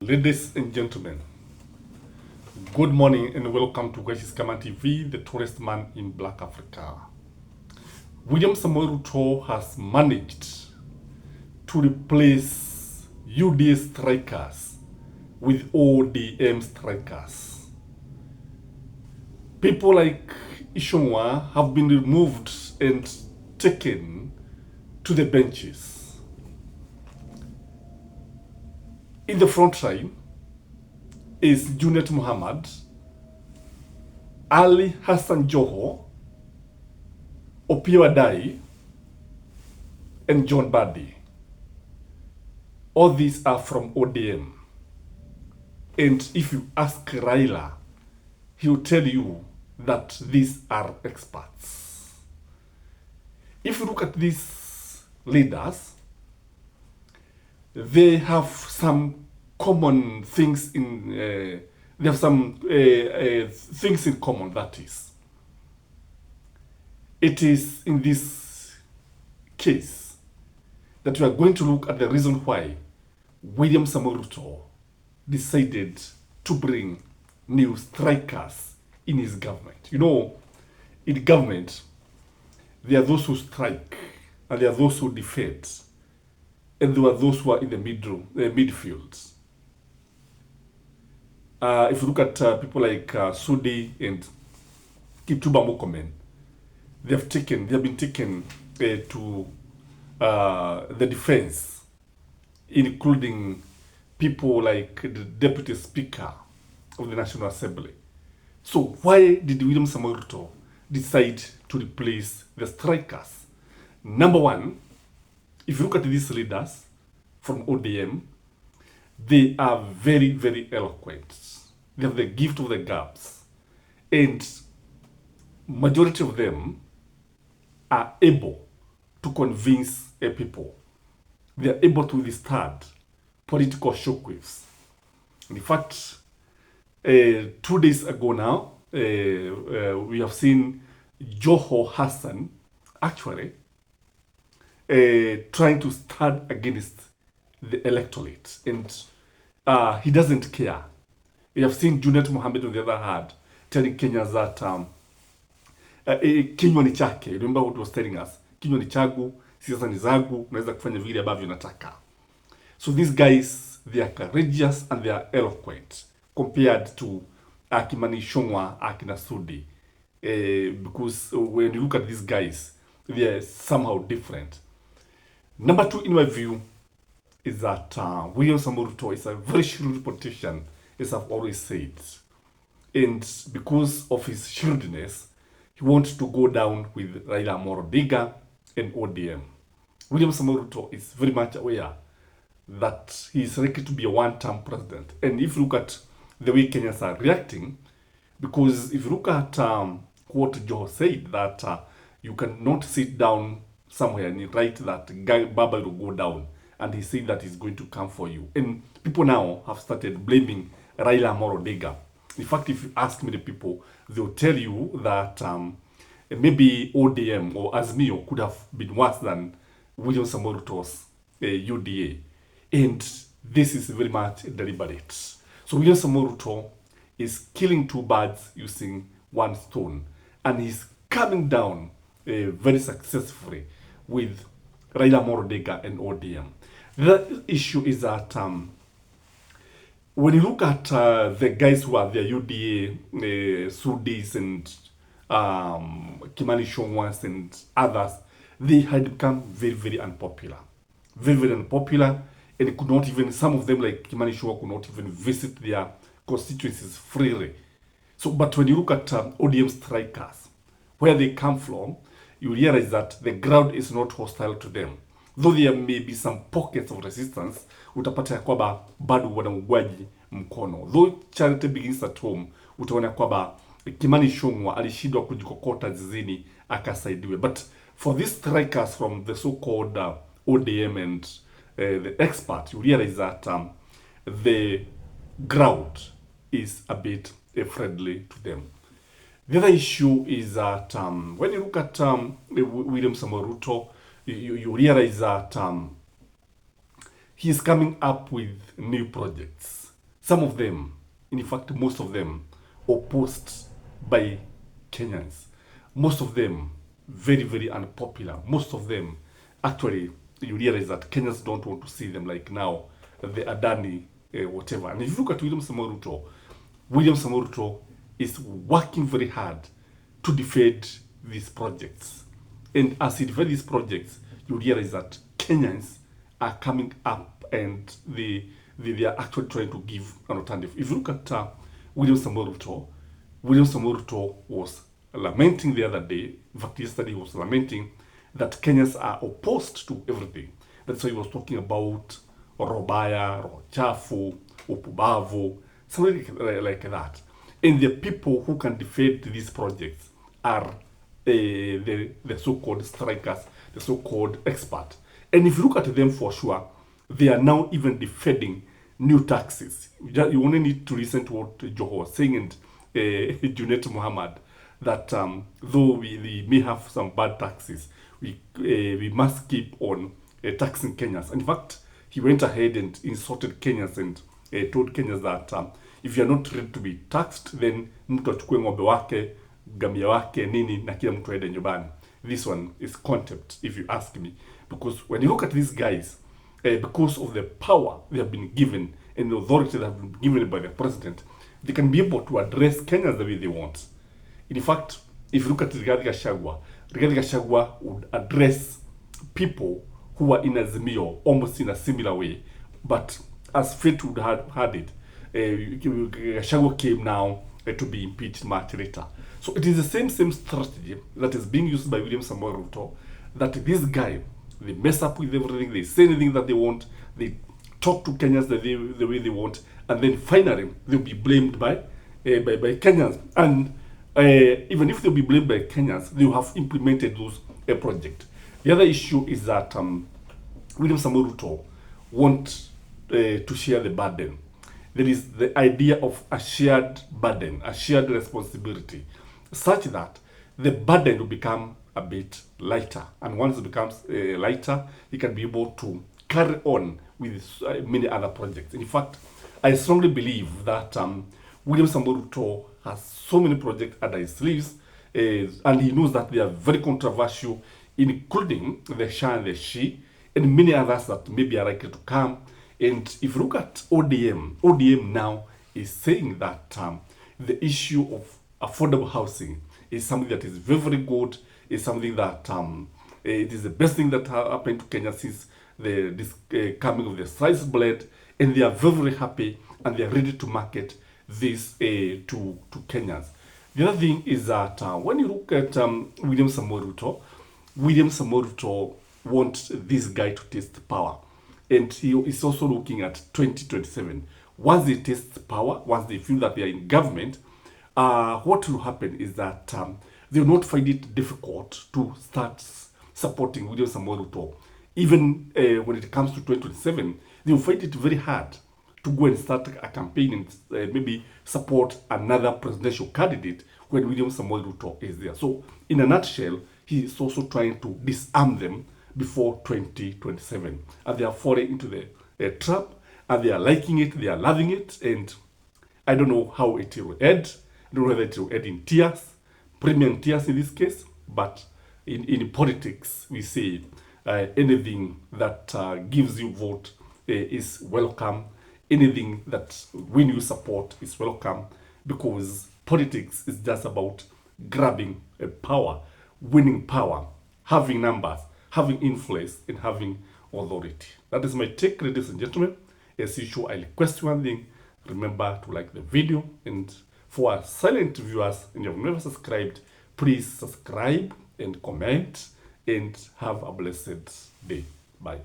Ladies and gentlemen, good morning and welcome to Gracious Kama TV, the tallest man in Black Africa. William Samoei Ruto has managed to replace UDA strikers with ODM strikers. People like Ishongwa have been removed and taken to the benches. In the front line is Junet Muhammad, Ali Hassan Joho, Opiyo Adai, and John Badi. All these are from ODM. And if you ask Raila, he will tell you that these are experts. If you look at these leaders, they have some common things in they have some things in common. That is, it is in this case that we are going to look at the reason why William Samoei Ruto decided to bring new strikers in his government. You know, in government, there are those who strike and there are those who defend, and there are those who are in the midfield. If you look at people like Sudi and Kipchumba Murkomen, they have been taken to the defense, including people like the Deputy Speaker of the National Assembly. So why did William Samoei Ruto decide to replace the strikers? Number one, if you look at these leaders from ODM, they are very, very eloquent. They have the gift of the gaps. And majority of them are able to convince people. They are able to withstand political shockwaves. In fact, 2 days ago now, we have seen Joho Hassan actually trying to stand against the electorate, and he doesn't care. We have seen Junet Mohammed on the other hand telling Kenyans that kinywa ni chake. Remember what he was telling us? Kinywa ni changu, siasa ni zangu, unaweza kufanya vile ambavyo unataka. So these guys, they are courageous and they are eloquent compared to Akimani Ishongwa, Akina Sudi. Because when you look at these guys, they are somehow different. Number two, in my view, is that William Samoei Ruto is a very shrewd politician, as I've always said. And because of his shrewdness, he wants to go down with Raila Odinga and ODM. William Samoei Ruto is very much aware that he is likely to be a one-term president. And if you look at the way Kenyans are reacting, because if you look at what Joe said, that you cannot sit down somewhere and write that Baba will go down, and he said that he's going to come for you. And people now have started blaming Raila Odinga. In fact, if you ask many people, they'll tell you that maybe ODM or Azmio could have been worse than William Samoei Ruto's UDA. And this is very much deliberate. So William Samoei Ruto is killing two birds using one stone, and he's coming down very successfully with Raila Odinga and ODM. The issue is that when you look at the guys who are the UDA, Sudis and Kimani Ishongwas and others, they had become very, very unpopular. Very, very unpopular, and could not even, some of them like Kimani Ishongwa could not even visit their constituencies freely. So, but when you look at ODM strikers, where they come from, you realize that the ground is not hostile to them. Though there may be some pockets of resistance, utapata ya kwamba bado wanaungwaji mkono. Though charity begins at home, utaona kwamba Kimani Ishongwa alishindwa kujikokota zizini akasaidiwe. But for these strikers from the so-called ODM and the expert, you realize that the ground is a bit friendly to them. The other issue is that when you look at William Samoei Ruto, you realize that he is coming up with new projects. Some of them, in fact, most of them, opposed by Kenyans. Most of them very, very unpopular. Most of them, actually, you realize that Kenyans don't want to see them like now, the Adani, whatever. And if you look at William Samoei Ruto, William Samoei Ruto is working very hard to defend these projects. And as he defends these projects, you realize that Kenyans are coming up and they are actually trying to give an alternative. If you look at William Samoei Ruto was lamenting the other day, in fact yesterday he was lamenting that Kenyans are opposed to everything. That's why he was talking about Robaya, Rochafu, Upubavu, something like that. And the people who can defend these projects are the so-called strikers, the so-called expert. And if you look at them for sure, they are now even defending new taxes. You only need to listen to what Joho was saying and Junet Muhammad, that though we may have some bad taxes, we must keep on taxing Kenyans. And in fact, he went ahead and insulted Kenyans and told Kenyans that if you are not ready to be taxed, then mtu achukue ng'ombe wake, gamia wake, nini, na kila mtu aende nyumbani. This one is contempt, if you ask me. Because when you look at these guys, because of the power they have been given and the authority that have been given by the president, they can be able to address Kenyans the way they want. In fact, if you look at Rigathi Gachagua would address people who are in Azimio almost in a similar way. But as fate would have had it, Gachagua came now to be impeached much later. So it is the same strategy that is being used by William Samoei Ruto, that this guy, they mess up with everything, they say anything that they want, they talk to Kenyans the way they want, and then finally they'll be blamed by Kenyans. And even if they'll be blamed by Kenyans, they will have implemented those projects. The other issue is that William Samoei Ruto wants to share the burden. There is the idea of a shared burden, a shared responsibility, such that the burden will become a bit lighter. And once it becomes lighter, he can be able to carry on with many other projects. In fact, I strongly believe that William Samoei Ruto has so many projects under his sleeves, and he knows that they are very controversial, including the Sha and the She, and many others that maybe are likely to come. And if you look at ODM now is saying that the issue of affordable housing is something that is very, very good, is something that it is the best thing that happened to Kenya since this coming of the sliced bread, and they are very, very happy and they are ready to market this to Kenyans. The other thing is that when you look at William Samoei Ruto wants this guy to taste power. And he is also looking at 2027. Once they taste power, once they feel that they are in government, what will happen is that they will not find it difficult to start supporting William Samoei Ruto. Even when it comes to 2027, they will find it very hard to go and start a campaign and maybe support another presidential candidate when William Samoei Ruto is there. So, in a nutshell, he is also trying to disarm them before 2027. And they are falling into the trap, and they are liking it, they are loving it, and I don't know how it will end. I don't know whether it will end in tears, premium tears in this case, but in politics, we say anything that gives you vote is welcome. Anything that win you support is welcome, because politics is just about grabbing power, winning power, having numbers, having influence, and having authority. That is my take, ladies and gentlemen. As usual, I request one thing: remember to like the video, and for our silent viewers and you have never subscribed, please subscribe and comment, and have a blessed day. Bye.